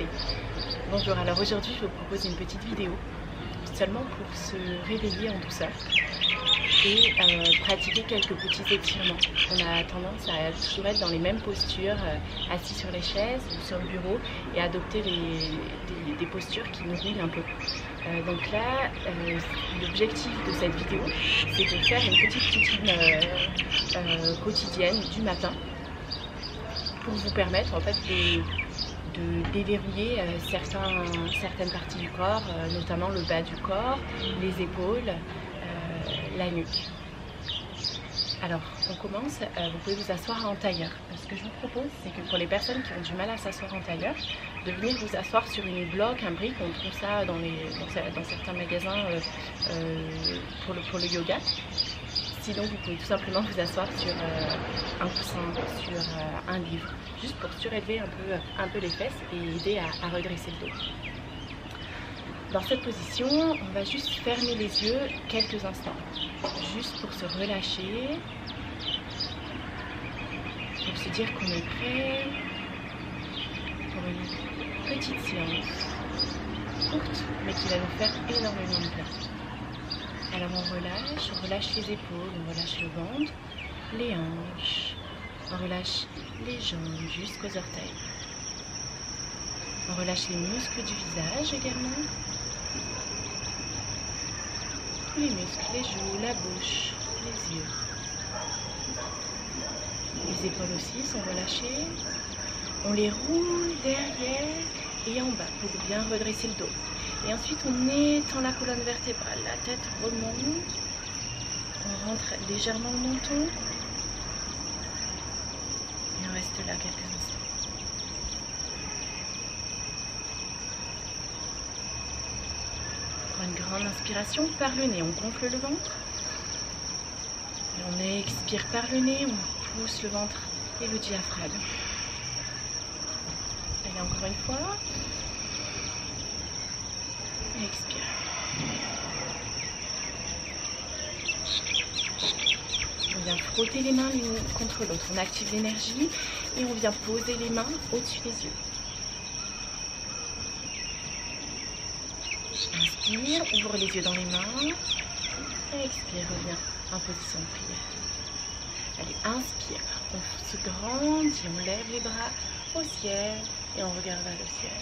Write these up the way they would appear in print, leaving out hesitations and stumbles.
fait. Bonjour, alors aujourd'hui je vous propose une petite vidéo seulement pour se réveiller en douceur et pratiquer quelques petits étirements. On a tendance à toujours être dans les mêmes postures, assis sur les chaises ou sur le bureau et adopter des postures qui nous rouillent un peu. Donc là, l'objectif de cette vidéo, c'est de faire une petite routine quotidienne du matin pour vous permettre en fait de déverrouiller certaines parties du corps, notamment le bas du corps, les épaules, la nuque. Alors, on commence, vous pouvez vous asseoir en tailleur. Ce que je vous propose, c'est que pour les personnes qui ont du mal à s'asseoir en tailleur, de venir vous asseoir sur une bloc, un brick, on trouve ça dans certains magasins pour le yoga. Sinon, vous pouvez tout simplement vous asseoir sur un coussin, sur un livre, juste pour surélever un peu les fesses et aider à redresser le dos. Dans cette position, on va juste fermer les yeux quelques instants, juste pour se relâcher, pour se dire qu'on est prêt pour une petite séance, courte, mais qui va nous faire énormément de bien. Alors on relâche les épaules, on relâche le ventre, les hanches, on relâche les jambes jusqu'aux orteils. On relâche les muscles du visage également. Tous les muscles, les joues, la bouche, les yeux. Les épaules aussi sont relâchées. On les roule derrière et en bas pour bien redresser le dos. Et ensuite on étend la colonne vertébrale, la tête remonte. On rentre légèrement le menton. Et on reste là quelques instants. Une grande inspiration par le nez, on gonfle le ventre et on expire par le nez, on pousse le ventre et le diaphragme. Allez, encore une fois, et expire. On vient frotter les mains l'une contre l'autre, on active l'énergie et on vient poser les mains au-dessus des yeux. Inspire, ouvre les yeux dans les mains. Et expire, reviens en position de prière. Allez, inspire, on se grandit, on lève les bras au ciel et on regarde vers le ciel.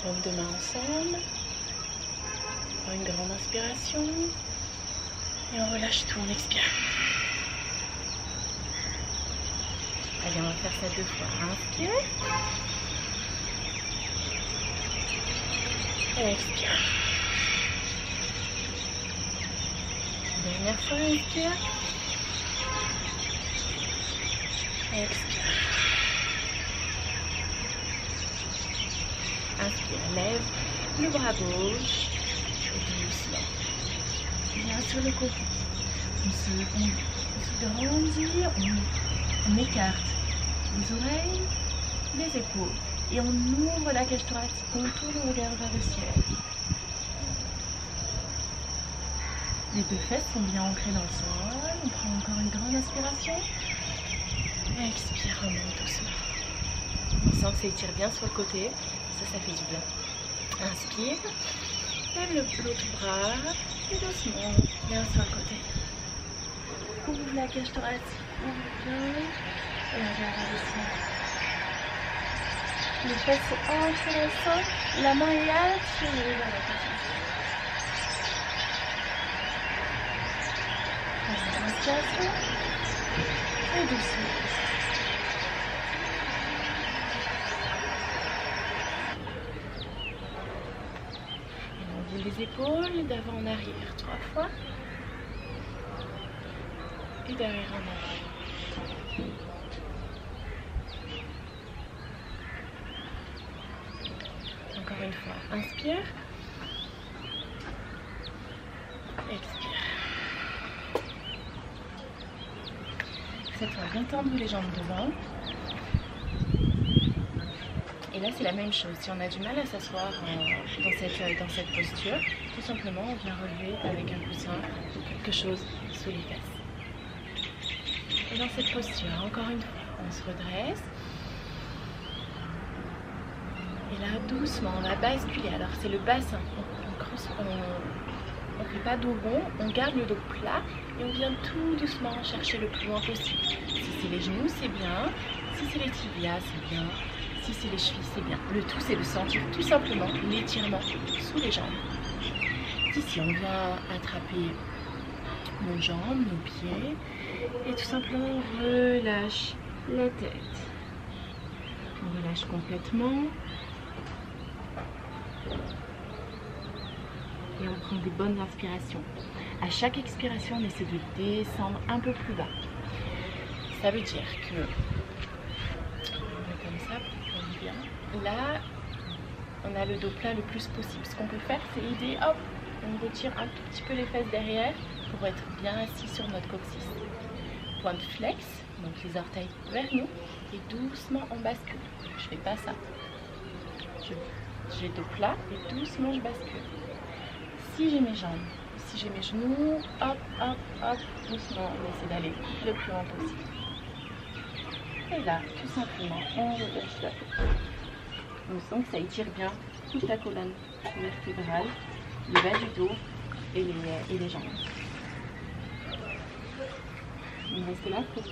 Paume de main ensemble. Une grande inspiration. Et on relâche tout, on expire. Allez, on va faire ça 2 fois. Inspire. Et expire. Dernière fois, inspire. Et expire. Inspire, lève le bras gauche. Doucement. Viens sur le côté. On se grandit, on écarte les oreilles, les épaules. Et on ouvre la cage thoracique, on tourne le regard vers le ciel. Les 2 fesses sont bien ancrées dans le sol. On prend encore une grande inspiration. Et expire, remonte doucement. On sent que ça étire bien sur le côté. Ça fait du bien. Inspire. Lève l'autre bras. Et doucement, viens sur le côté. Ouvre la cage thoracique. Ouvre bien. Et regarde vers le ciel. Les fesses sont ancrées dans le sol, la main est attirée vers la tête. Inspiration et doucement. On roule les épaules d'avant en arrière 3 fois et derrière en arrière. Encore une fois, inspire, expire. Cette fois, bien tendre les jambes devant. Et là, c'est la même chose. Si on a du mal à s'asseoir dans cette posture, tout simplement, on vient relever avec un coussin ou quelque chose sous les fesses. Et dans cette posture, encore une fois, on se redresse. Et là, doucement, on va basculer. Alors, c'est le bassin. On ne fait pas dos rond, on garde le dos plat et on vient tout doucement chercher le plus loin possible. Si c'est les genoux, c'est bien. Si c'est les tibias, c'est bien. Si c'est les chevilles, c'est bien. Le tout, c'est de sentir tout simplement l'étirement sous les jambes. Ici, on vient attraper nos jambes, nos pieds et tout simplement on relâche la tête. On relâche complètement. Et on prend des bonnes inspirations. À chaque expiration, on essaie de descendre un peu plus bas. Ça veut dire que on est comme ça pour qu'on bien. Là, on a le dos plat le plus possible. Ce qu'on peut faire, c'est aider, hop, on retire un tout petit peu les fesses derrière pour être bien assis sur notre coccyx. Point de flex, donc les orteils vers nous, et doucement on bascule. Je fais pas ça. J'ai le dos plat et doucement je bascule. Si j'ai mes jambes, si j'ai mes genoux, hop, hop, hop, doucement, on essaie d'aller le plus loin possible. Et là, tout simplement, on relâche la tête. On sent que ça étire bien toute la colonne vertébrale, le bas du dos et les jambes. On reste là pour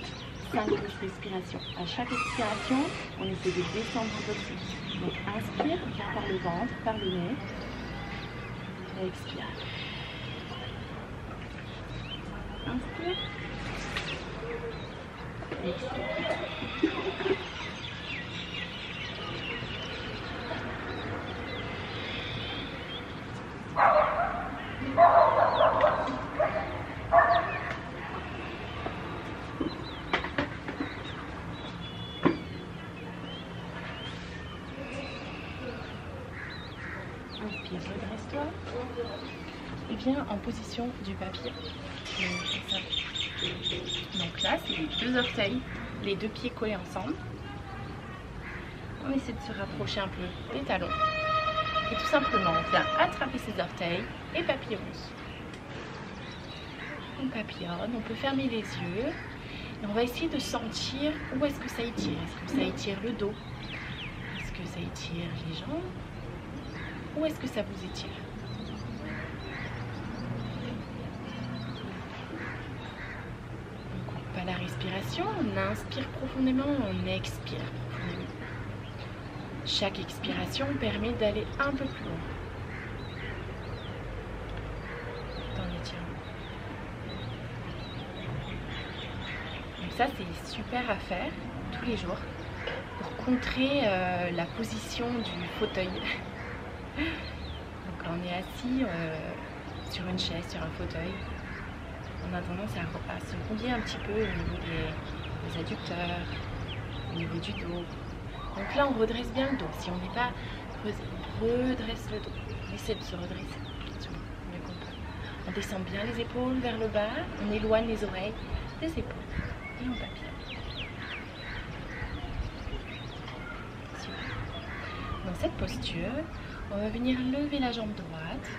5 respirations. À chaque expiration, on essaie de descendre un peu plus. Donc inspire, viens par le ventre, par le nez. Et expire. Inspire. Expire. Inspire, redresse-toi et viens en position du papier. Donc là, c'est les deux orteils, les deux pieds collés ensemble. On essaie de se rapprocher un peu des talons. Et tout simplement, on vient attraper ses orteils et papillonne. On papillonne, on peut fermer les yeux. Et on va essayer de sentir où est-ce que ça étire. Est-ce que ça étire le dos? Est-ce que ça étire les jambes? Où est-ce que ça vous étire? On coupe pas la respiration, on inspire profondément, on expire profondément. Chaque expiration permet d'aller un peu plus loin dans l'étirement. Donc ça, c'est super à faire tous les jours pour contrer la position du fauteuil. Donc quand on est assis sur une chaise, sur un fauteuil, on a tendance à se rouiller un petit peu au niveau des adducteurs, au niveau du dos. Donc là on redresse bien le dos. Si on n'est pas creusé, on redresse le dos. On essaie de se redresser mieux qu'on peut. On descend bien les épaules vers le bas, on éloigne les oreilles des épaules et on papillonne. Dans cette posture, on va venir lever la jambe droite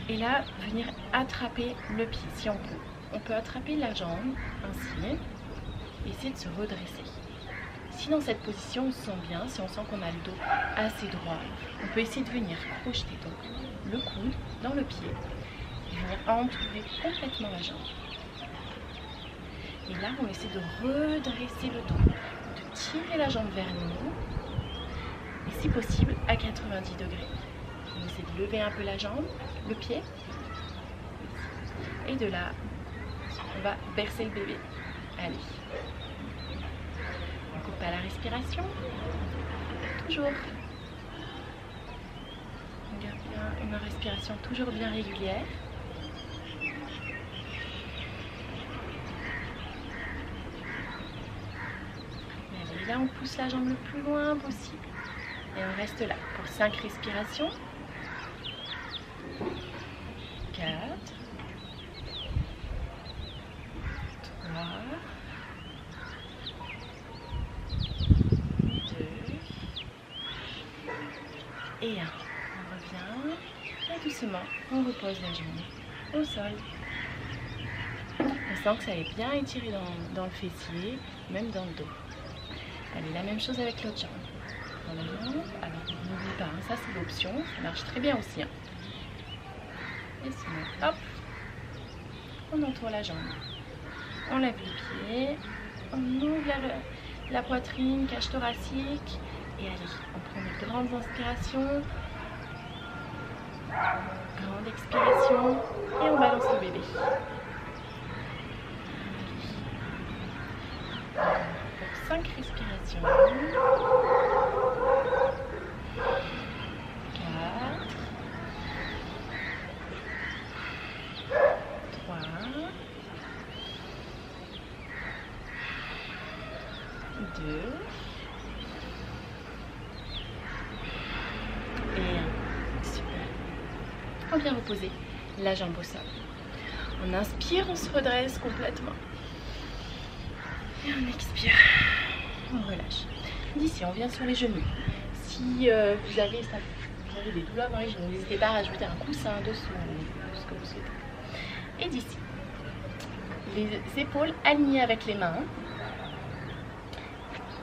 et là venir attraper le pied si on peut. On peut attraper la jambe ainsi et essayer de se redresser. Si dans cette position on se sent bien, si on sent qu'on a le dos assez droit, on peut essayer de venir projeter donc le coude dans le pied et venir entourer complètement la jambe. Et là on essaie de redresser le dos, de tirer la jambe vers nous. Et si possible à 90 degrés. On essaie de lever un peu la jambe, le pied. Et de là, on va bercer le bébé. Allez. On coupe pas la respiration. Toujours. On garde bien une respiration toujours bien régulière. Et là, on pousse la jambe le plus loin possible. Et on reste là pour 5 respirations. 4, 3, 2 et 1. On revient et doucement, on repose la jambe au sol. On sent que ça est bien étiré dans le fessier, même dans le dos. Allez, la même chose avec l'autre jambe. la jambe. Alors n'oublie pas, hein, ça c'est l'option, ça marche très bien aussi. Hein. Et sinon, hop, on entoure la jambe. On lève les pieds, on ouvre la poitrine, cage thoracique. Et allez, on prend de grandes inspirations, grande expiration et on balance le bébé. Pour 5 respirations. 4, 3, 2 et 1. Super. On vient reposer la jambe au sol. On inspire, on se redresse complètement. Et on expire. On relâche. D'ici, on vient sur les genoux. Si vous avez des douleurs dans les genoux, n'hésitez pas à rajouter un coussin dessous, ce que vous souhaitez. Et d'ici, les épaules alignées avec les mains.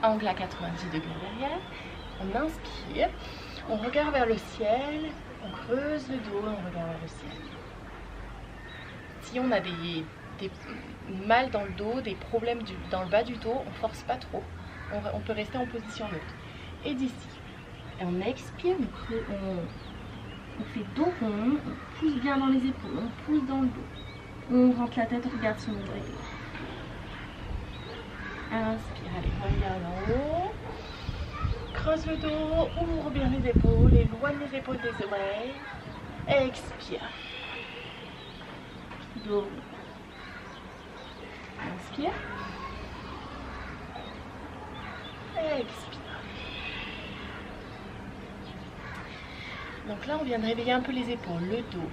Angle à 90 degrés derrière. On inspire. On regarde vers le ciel. On creuse le dos. On regarde vers le ciel. Si on a des mal dans le dos, des problèmes dans le bas du dos, on ne force pas trop. On peut rester en position neutre. Et d'ici, on expire, on fait dos rond, on pousse bien dans les épaules, on pousse dans le dos. On rentre la tête, on regarde son autre épaule. Inspire, allez, regarde en haut. Creuse le dos, ouvre bien les épaules, éloigne les épaules des oreilles. Expire. Dos. Inspire. Expire. Donc là, on vient de réveiller un peu les épaules, le dos.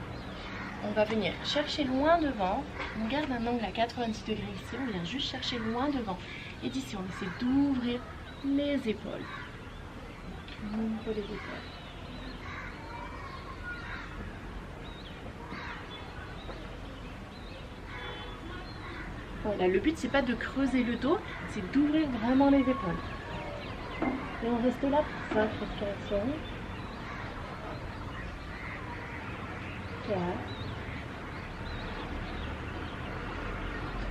On va venir chercher loin devant. On garde un angle à 90 degrés ici. On vient juste chercher loin devant. Et d'ici, on essaie d'ouvrir les épaules. Ouvre les épaules. Voilà, le but c'est pas de creuser le dos, c'est d'ouvrir vraiment les épaules. Et on reste là pour 5 respirations. 4,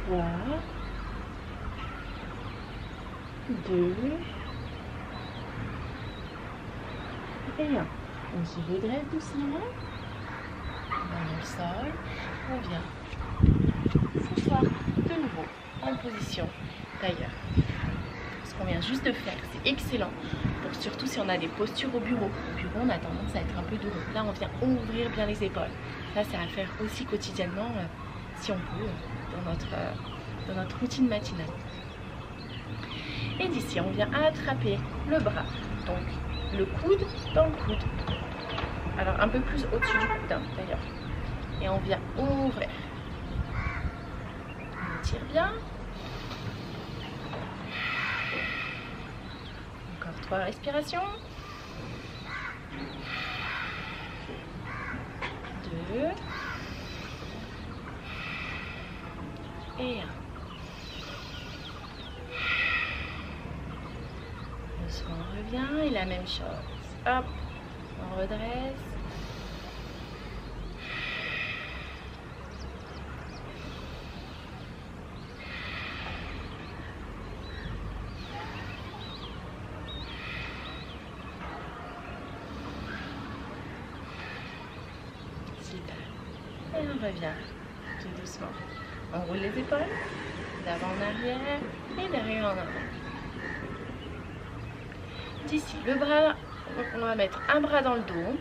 3, 2 et 1. On se redresse doucement. Dans le sol. On vient s'asseoir de nouveau en position tailleur. Ce qu'on vient juste de faire, c'est excellent. Pour surtout si on a des postures au bureau. Au bureau, on a tendance à être un peu douloureux. Là, on vient ouvrir bien les épaules. Ça, c'est à faire aussi quotidiennement, si on peut, dans notre routine matinale. Et d'ici, on vient attraper le bras. Donc, le coude dans le coude. Alors, un peu plus au-dessus du coude, hein, d'ailleurs. Et on vient ouvrir. On tire bien. Encore 3 respirations. 2 et 1. Doucement, on revient et la même chose. Hop, on redresse. Super. Et on revient tout doucement. On roule les épaules, d'avant en arrière et derrière en avant. D'ici, le bras, on va mettre un bras dans le dos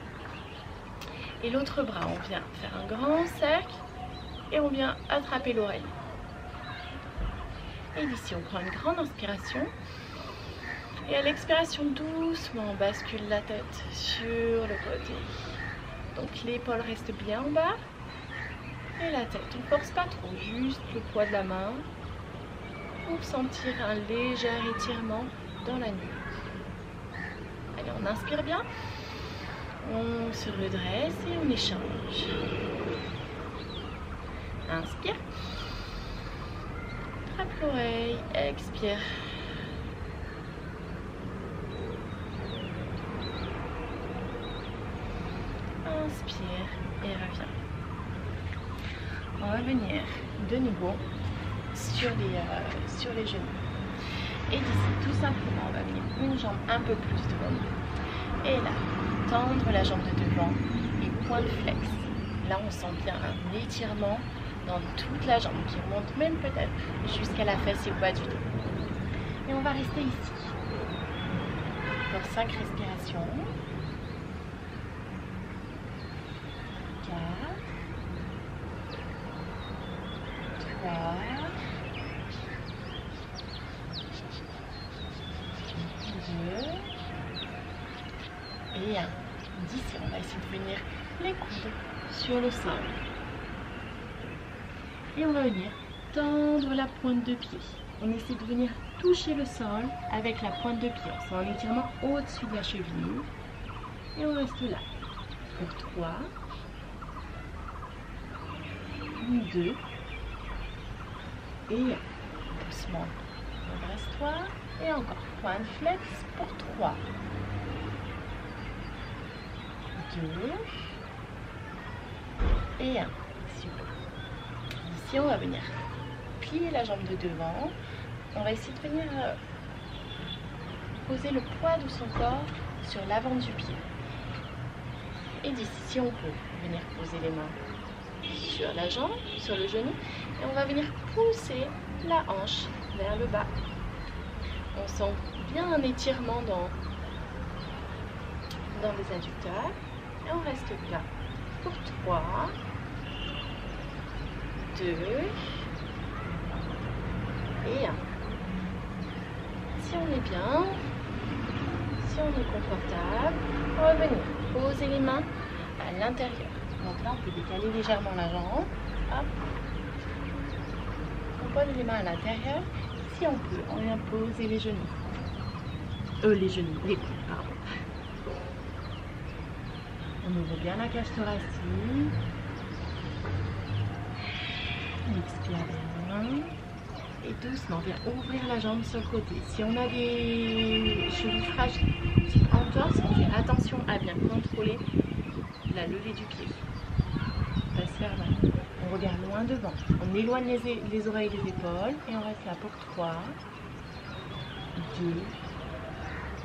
et l'autre bras, on vient faire un grand cercle et on vient attraper l'oreille. Et d'ici, on prend une grande inspiration et à l'expiration, doucement, on bascule la tête sur le côté. Donc l'épaule reste bien en bas et la tête, on ne force pas trop, juste le poids de la main pour sentir un léger étirement dans la nuque. Allez, on inspire bien, on se redresse et on échange. Inspire, attrape l'oreille, expire. Inspire et reviens. On va venir de nouveau sur les genoux. Et d'ici, tout simplement, on va venir une jambe un peu plus devant nous. Et là, tendre la jambe de devant et point de flex. Là, on sent bien un étirement dans toute la jambe qui remonte même peut-être jusqu'à la fesse et le bas du dos. Et on va rester ici pour 5 respirations. 4, 3, 2 et 1. D'ici, on va essayer de venir les coudes sur le sol. Et on va venir tendre la pointe de pied. On essaie de venir toucher le sol avec la pointe de pied. On sent un étirement au-dessus de la cheville. Et on reste là. Pour 3, 2 et 1. Doucement. Redresse-toi. Et encore. Point de flex pour 3, 2 et 1. Super. Ici, on va venir plier la jambe de devant. On va essayer de venir poser le poids de son corps sur l'avant du pied. Et d'ici, si on peut venir poser les mains sur la jambe, sur le genou. Et on va venir pousser la hanche vers le bas. On sent bien un étirement dans les adducteurs. Et on reste là pour 3, 2 et 1. Si on est bien, si on est confortable, on va venir poser les mains à l'intérieur. Donc là, on peut décaler légèrement la jambe. Hop. On pose les mains à l'intérieur. Si on peut, on vient poser les genoux. Les coudes, pardon. On ouvre bien la cage thoracique. On expire bien. Et doucement, on vient ouvrir la jambe sur le côté. Si on a des chevilles fragiles, type entorse, on fait attention à bien contrôler la levée du pied. Pas se faire mal. On regarde loin devant. On éloigne les oreilles des épaules. Et on reste là pour 3, 2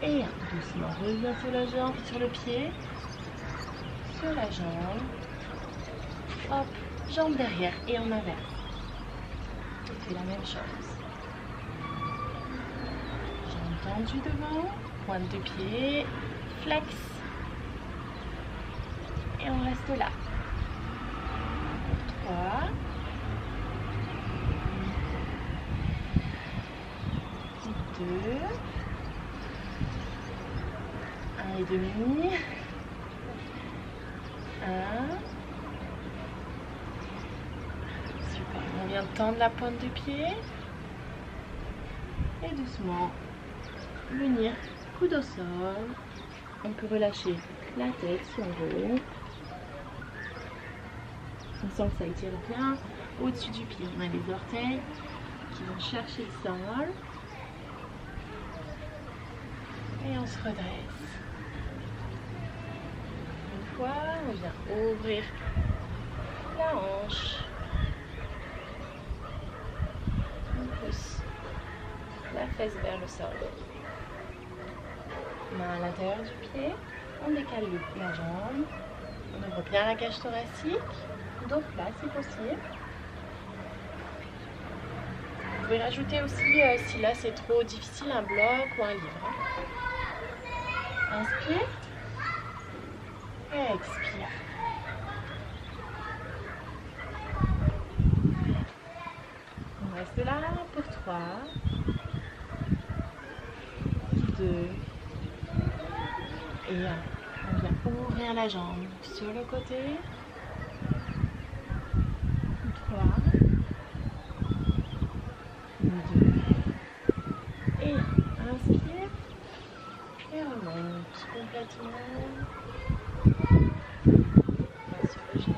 et 1. Doucement, reviens sur la jambe, sur le pied. Sur la jambe. Hop, jambe derrière et on inverse. On fait la même chose. Jambe tendue devant. Pointe de pied. Flex. Et on reste là. 3, 2, 1 et demi, 1. Super. On vient tendre la pointe du pied et doucement venir coude au sol. On peut relâcher la tête si on veut. On sent que ça étire bien au-dessus du pied. On a les orteils qui vont chercher le sol. Et on se redresse. Une fois, on vient ouvrir la hanche. On pousse la fesse vers le sol. Main à l'intérieur du pied. On décale la jambe. On ouvre bien la cage thoracique. Dos plat si possible. Vous pouvez rajouter aussi, si là c'est trop difficile, un bloc ou un livre. Inspire et expire. On reste là pour 3, 2 et 1. On vient ouvrir la jambe sur le côté. 3, 2 et 1. Inspire et remonte complètement. Sur le genou.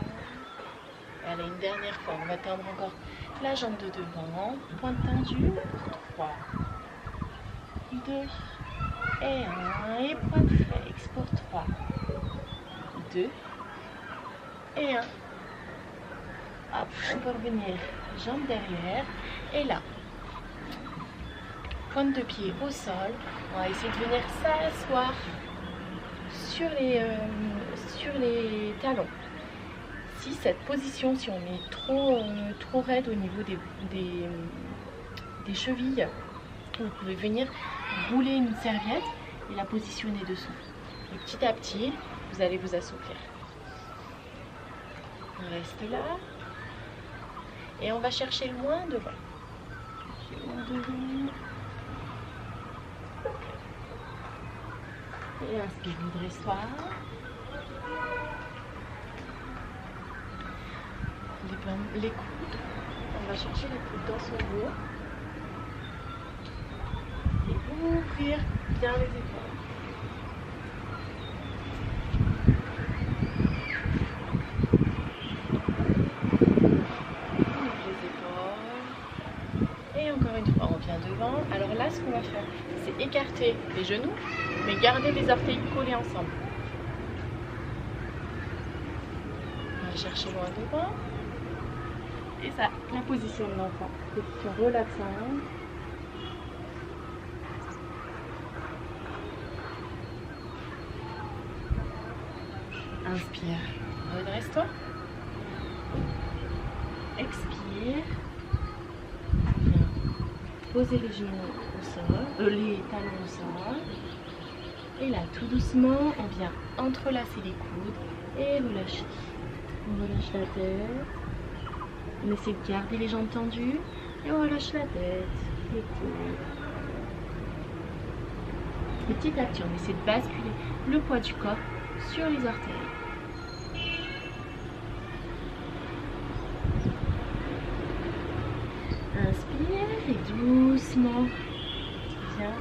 Allez, une dernière fois, on va tendre encore la jambe de devant. Pointe tendue. 3, 2 et 1. Et pointe flex pour 3, 2 et 1. Hop, on peut revenir jambes derrière. Et là, pointe de pied au sol. On va essayer de venir s'asseoir sur les talons. Si cette position, si on est trop raide au niveau des chevilles, vous pouvez venir rouler une serviette et la positionner dessous. Et petit à petit, vous allez vous assouplir. On reste là. Et on va chercher loin devant. Et inspire, redresse-toi. Les coudes. On va chercher les coudes dans son dos. Et ouvrir bien les épaules. Encore une fois, on vient devant. Alors là, ce qu'on va faire, c'est écarter les genoux, mais garder les orteils collés ensemble. On va chercher loin devant. Et ça, la position de l'enfant. Position relaxante. Inspire, redresse-toi. Expire. Posez les genoux au sol, les talons au sol. Et là, tout doucement, on vient entrelacer les coudes et relâcher. On relâche la tête. On essaie de garder les jambes tendues et on relâche la tête, les coudes. Et petit à petit, on essaie de basculer le poids du corps sur les orteils. Inspire et doucement viens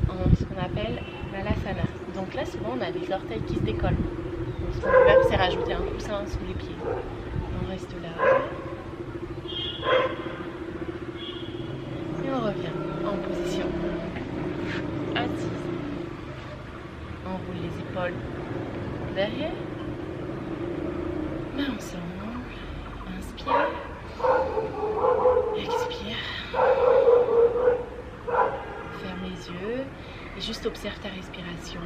en ce qu'on appelle Malasana. Donc là souvent on a des orteils qui se décollent. Donc ce qu'on peut faire c'est rajouter un coussin sous les pieds. On reste là. Et on revient en position assise. On roule les épaules derrière. Mains ensemble. Inspire. Expire. Ferme les yeux et juste observe ta respiration.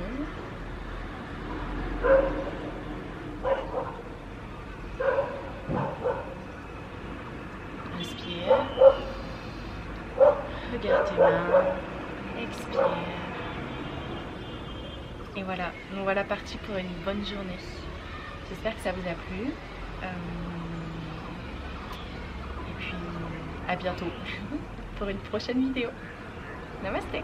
Inspire. Regarde tes mains. Expire. Et voilà, nous voilà partis pour une bonne journée. J'espère que ça vous a plu. Et puis à bientôt pour une prochaine vidéo. Namasté.